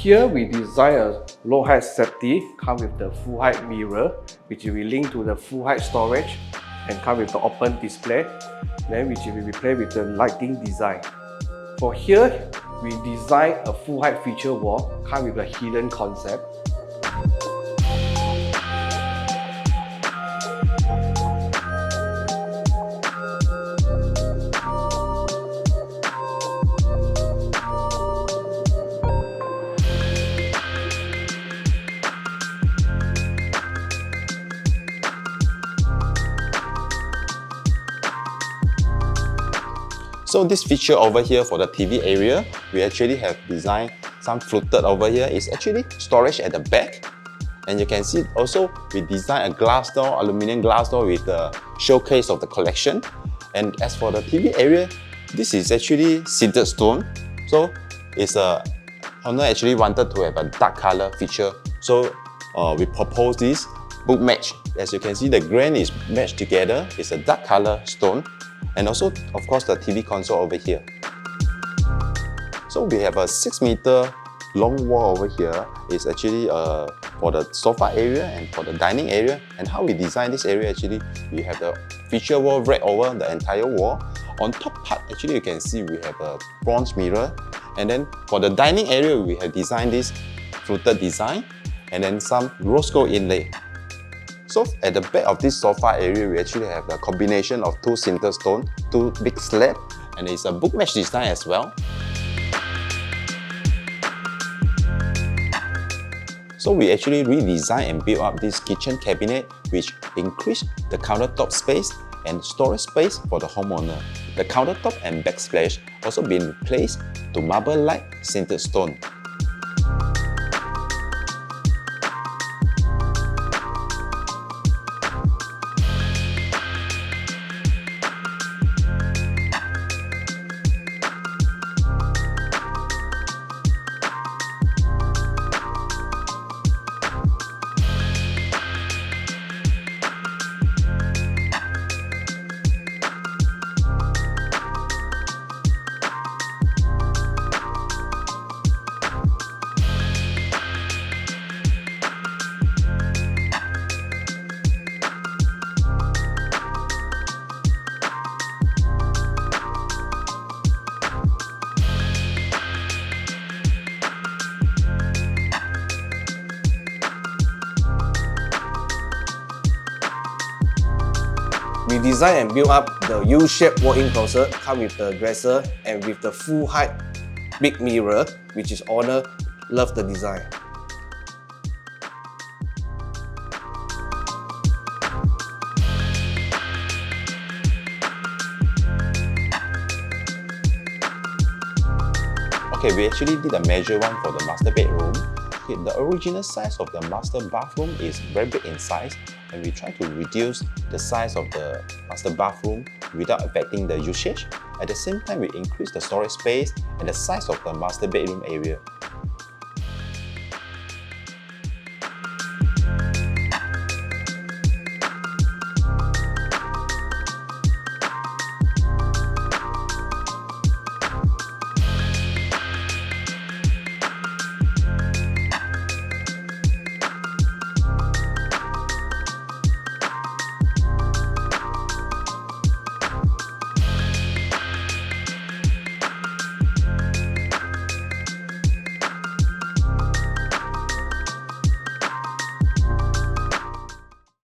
Here we design a low height settee, come with the full height mirror, which will link to the full height storage and come with the open display, then which will be played with the lighting design. For here, we design a full height feature wall, come with a hidden concept. So this feature over here for the TV area, we actually have designed some fluted over here. It's actually storage at the back. And you can see also we designed a glass door, aluminum glass door with the showcase of the collection. And as for the TV area, this is actually sintered stone. So it's owner actually wanted to have a dark color feature. So we propose this book match. As you can see, the grain is matched together. It's a dark color stone. And also, of course, the TV console over here. So we have a 6-meter long wall over here. It's actually for the sofa area and for the dining area. And how we design this area, actually, we have the feature wall wrapped over the entire wall. On top part, actually, you can see we have a bronze mirror. And then for the dining area, we have designed this fluted design and then some rose gold inlay. So at the back of this sofa area, we actually have a combination of 2 sintered stone, 2 big slabs, and it's a book match design as well. So we actually redesigned and built up this kitchen cabinet, which increased the countertop space and storage space for the homeowner. The countertop and backsplash also been replaced to marble-like sintered stone. We design and build up the U-shaped walk-in closet, come with the dresser and with the full height big mirror, which is owner love the design. Okay, we actually did a measure one for the master bedroom. Okay, the original size of the master bathroom is very big in size, and we try to reduce the size of the master bathroom without affecting the usage. At the same time, we increase the storage space and the size of the master bedroom area.